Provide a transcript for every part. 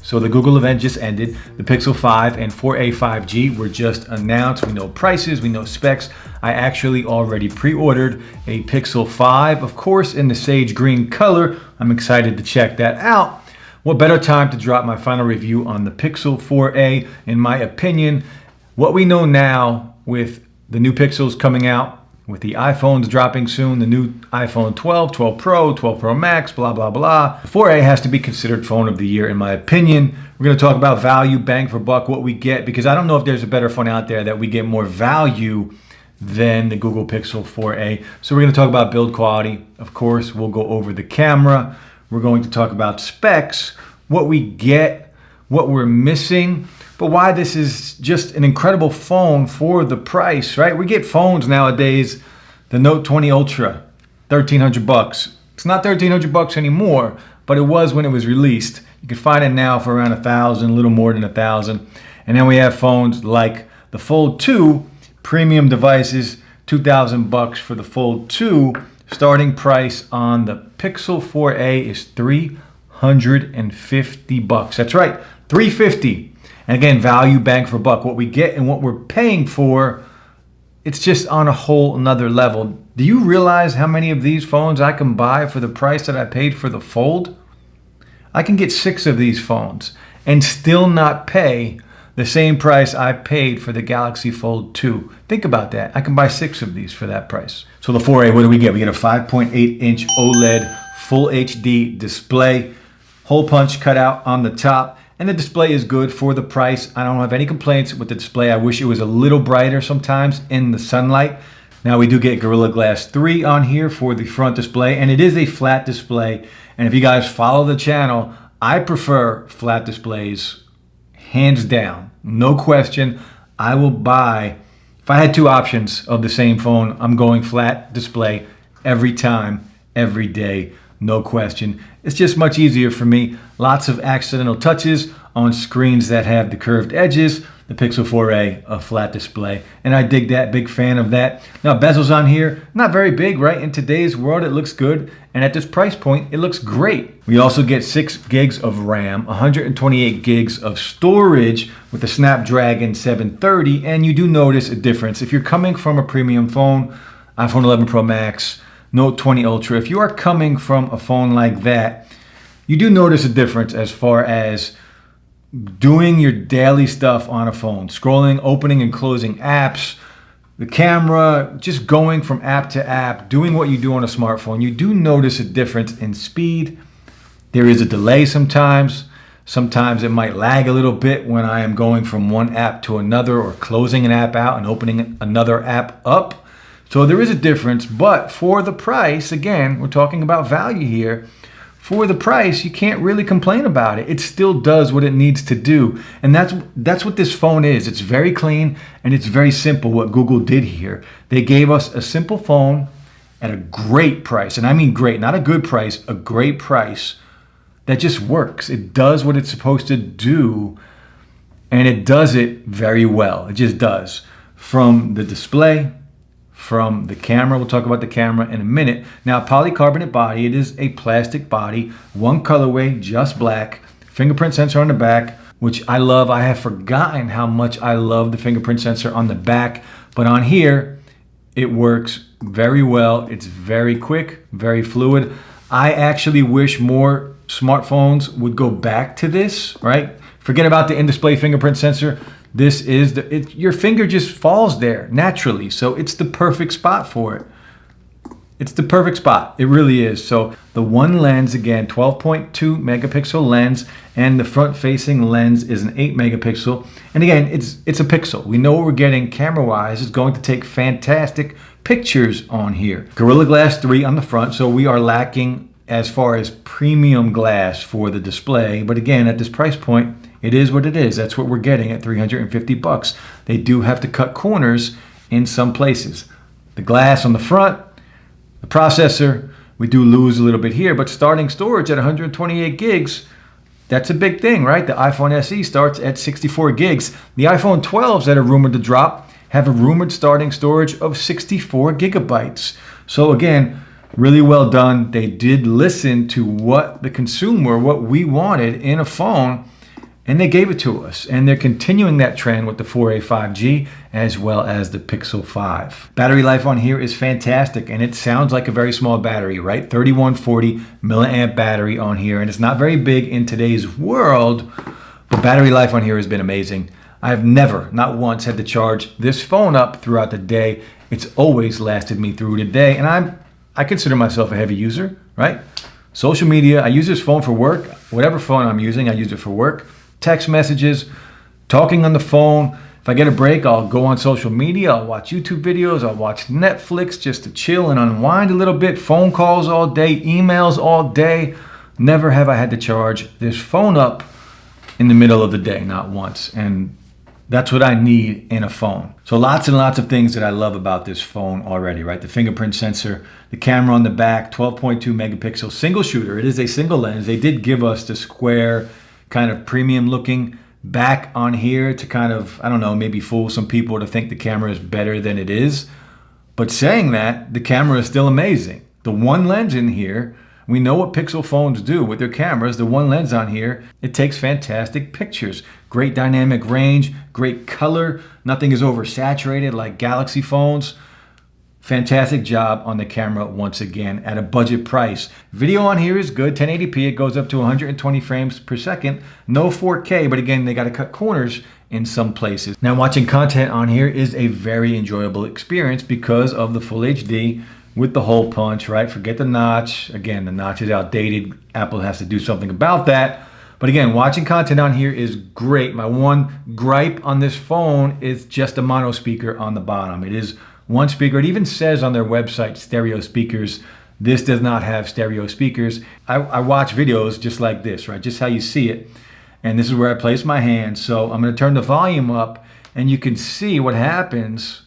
So the Google event just ended. The Pixel 5 and 4a 5G were just announced. We know prices, we know specs. I actually already pre-ordered a Pixel 5, of course, in the sage green color. I'm excited to check that out. What better time to drop my final review on the Pixel 4a? In my opinion, what we know now with the new Pixels coming out, with the iPhones dropping soon, the new iPhone 12, 12 Pro, 12 Pro Max, blah, blah, blah. The 4a has to be considered phone of the year, in my opinion. We're gonna talk about value, bang for buck, what we get, because I don't know if there's a better phone out there that we get more value than the Google Pixel 4a. So we're gonna talk about build quality. Of course, we'll go over the camera. We're going to talk about specs, what we get, what we're missing, but why this is just an incredible phone for the price, right? We get phones nowadays, the Note 20 Ultra, 1,300 bucks. It's not 1,300 bucks anymore, but it was when it was released. You can find it now for around 1,000, a little more than 1,000. And then we have phones like the Fold 2, premium devices, 2,000 bucks for the Fold 2. Starting price on the Pixel 4a is 350 bucks. That's right, 350. And again, value, bang for buck. What we get and what we're paying for, it's just on a whole another level. Do you realize how many of these phones I can buy for the price that I paid for the Fold? I can get 6 of these phones and still not pay the same price I paid for the Galaxy Fold 2. Think about that. I can buy 6 of these for that price. So the 4a, what do we get? We get a 5.8-inch OLED Full HD display, hole punch cutout on the top. And the display is good for the price. I don't have any complaints with the display. I wish it was a little brighter sometimes in the sunlight. Now we do get Gorilla Glass 3 on here for the front display, and it is a flat display. And if you guys follow the channel, I prefer flat displays, hands down, no question. I will buy, if I had 2 options of the same phone, I'm going flat display every time, every day. No question. It's just much easier for me. Lots of accidental touches on screens that have the curved edges. The Pixel 4a, a flat display. And I dig that, big fan of that. Now bezels on here, not very big, right? In today's world, it looks good. And at this price point, it looks great. We also get 6 gigs of RAM, 128 gigs of storage with the Snapdragon 730. And you do notice a difference. If you're coming from a premium phone, iPhone 11 Pro Max, Note 20 Ultra, if you are coming from a phone like that, you do notice a difference as far as doing your daily stuff on a phone, scrolling, opening and closing apps, the camera, just going from app to app, doing what you do on a smartphone. You do notice a difference in speed. There is a delay sometimes. Sometimes it might lag a little bit when I am going from one app to another or closing an app out and opening another app up. So there is a difference, but for the price, again, we're talking about value here. For the price, you can't really complain about it. It still does what it needs to do. And that's what this phone is. It's very clean and it's very simple what Google did here. They gave us a simple phone at a great price. And I mean great, not a good price, a great price that just works. It does what it's supposed to do and it does it very well. It just does. From the display, from the camera. We'll talk about the camera in a minute. Now, polycarbonate body, it is a plastic body, one colorway, just black, fingerprint sensor on the back, which I love. I have forgotten how much I love the fingerprint sensor on the back, but on here, it works very well. It's very quick, very fluid. I actually wish more smartphones would go back to this, right? Forget about the in-display fingerprint sensor. This is your finger just falls there naturally. So it's the perfect spot for it. It's the perfect spot. It really is. So the one lens, again, 12.2 megapixel lens, and the front facing lens is an 8 megapixel. And again, it's a Pixel. We know what we're getting camera wise. It's going to take fantastic pictures on here. Gorilla Glass 3 on the front. So we are lacking as far as premium glass for the display. But again, at this price point, it is what it is. That's what we're getting at 350 bucks. They do have to cut corners in some places. The glass on the front, the processor, we do lose a little bit here, but starting storage at 128 gigs, that's a big thing, right? The iPhone SE starts at 64 gigs. The iPhone 12s that are rumored to drop have a rumored starting storage of 64 gigabytes. So again, really well done. They did listen to what the consumer, what we wanted in a phone. And they gave it to us. And they're continuing that trend with the 4A 5G as well as the Pixel 5. Battery life on here is fantastic. And it sounds like a very small battery, right? 3140 milliamp battery on here. And it's not very big in today's world, but battery life on here has been amazing. I've never, not once, had to charge this phone up throughout the day. It's always lasted me through the day. And I consider myself a heavy user, right? Social media, I use this phone for work. Whatever phone I'm using, I use it for work. Text messages, talking on the phone. If I get a break, I'll go on social media. I'll watch YouTube videos. I'll watch Netflix just to chill and unwind a little bit. Phone calls all day, emails all day. Never have I had to charge this phone up in the middle of the day, not once. And that's what I need in a phone. So lots and lots of things that I love about this phone already, right? The fingerprint sensor, the camera on the back, 12.2 megapixel single shooter. It is a single lens. They did give us the square kind of premium looking back on here to kind of, I don't know, maybe fool some people to think the camera is better than it is. But saying that, the camera is still amazing. The one lens in here, we know what Pixel phones do with their cameras. The one lens on here, it takes fantastic pictures. Great dynamic range, great color. Nothing is oversaturated like Galaxy phones. Fantastic job on the camera once again at a budget price. Video on here is good, 1080p. It goes up to 120 frames per second. No 4K, but again, they got to cut corners in some places. Now, watching content on here is a very enjoyable experience because of the full HD with the hole punch, right? Forget the notch. Again, the notch is outdated. Apple has to do something about that. But again, watching content on here is great. My one gripe on this phone is just a mono speaker on the bottom. It is one speaker. It even says on their website, stereo speakers. This does not have stereo speakers. I watch videos just like this, right? Just how you see it. And this is where I place my hand. So I'm going to turn the volume up and you can see what happens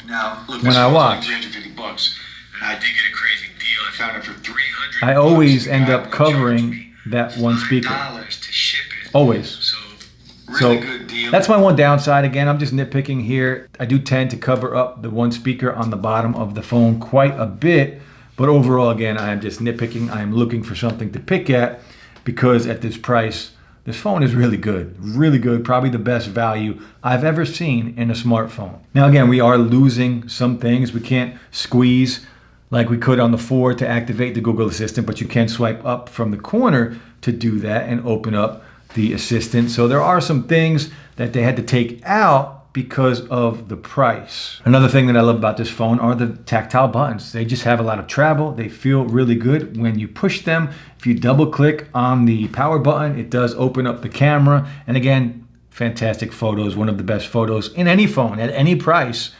now, look, when I watch. Like $350, and I did get a crazy deal. I found it for $300. I always end up covering that one speaker. $5 to ship it. Always. So really good deal. That's my one downside. Again, I'm just nitpicking here. I do tend to cover up the one speaker on the bottom of the phone quite a bit. But overall, again, I am just nitpicking. I am looking for something to pick at because at this price, this phone is really good. Really good. Probably the best value I've ever seen in a smartphone. Now, again, we are losing some things. We can't squeeze like we could on the 4 to activate the Google Assistant, but you can swipe up from the corner to do that and open up the Assistant. So there are some things that they had to take out because of the price. Another thing that I love about this phone are the tactile buttons. They just have a lot of travel. They feel really good when you push them. If you double click on the power button, it does open up the camera. And again, fantastic photos, one of the best photos in any phone at any price.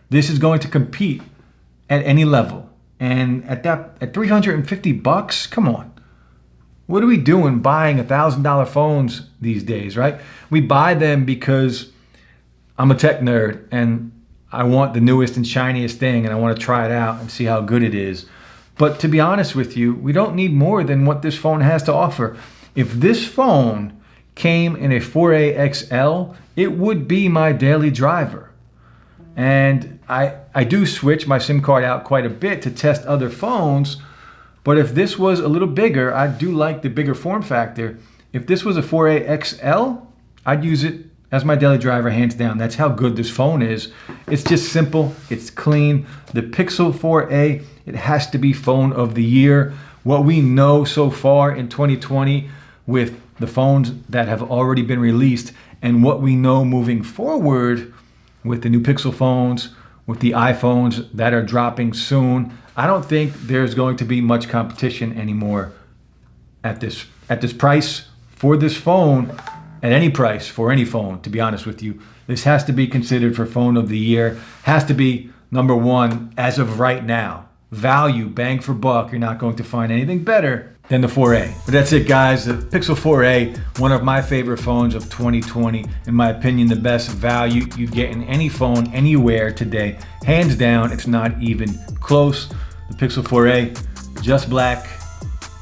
This is going to compete at any level. And at $350, come on. What are we doing buying $1,000 phones these days, right? We buy them because I'm a tech nerd and I want the newest and shiniest thing and I want to try it out and see how good it is. But to be honest with you, we don't need more than what this phone has to offer. If this phone came in a 4A XL, it would be my daily driver. And I do switch my SIM card out quite a bit to test other phones. But if this was a little bigger, I do like the bigger form factor. If this was a 4A XL, I'd use it as my daily driver, hands down. That's how good this phone is. It's just simple, it's clean. The Pixel 4A, it has to be phone of the year. What we know so far in 2020 with the phones that have already been released and what we know moving forward with the new Pixel phones, with the iPhones that are dropping soon, I don't think there's going to be much competition anymore at this price for this phone, at any price for any phone, to be honest with you. This has to be considered for phone of the year. Has to be number one as of right now. Value, bang for buck. You're not going to find anything better than the 4A. But that's it, guys. The Pixel 4A, one of my favorite phones of 2020. In my opinion, the best value you get in any phone anywhere today. Hands down, it's not even close. The Pixel 4A, just black,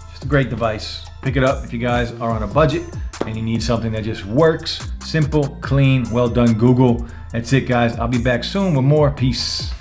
just a great device. Pick it up if you guys are on a budget and you need something that just works. Simple, clean, well done, Google. That's it, guys. I'll be back soon with more. Peace.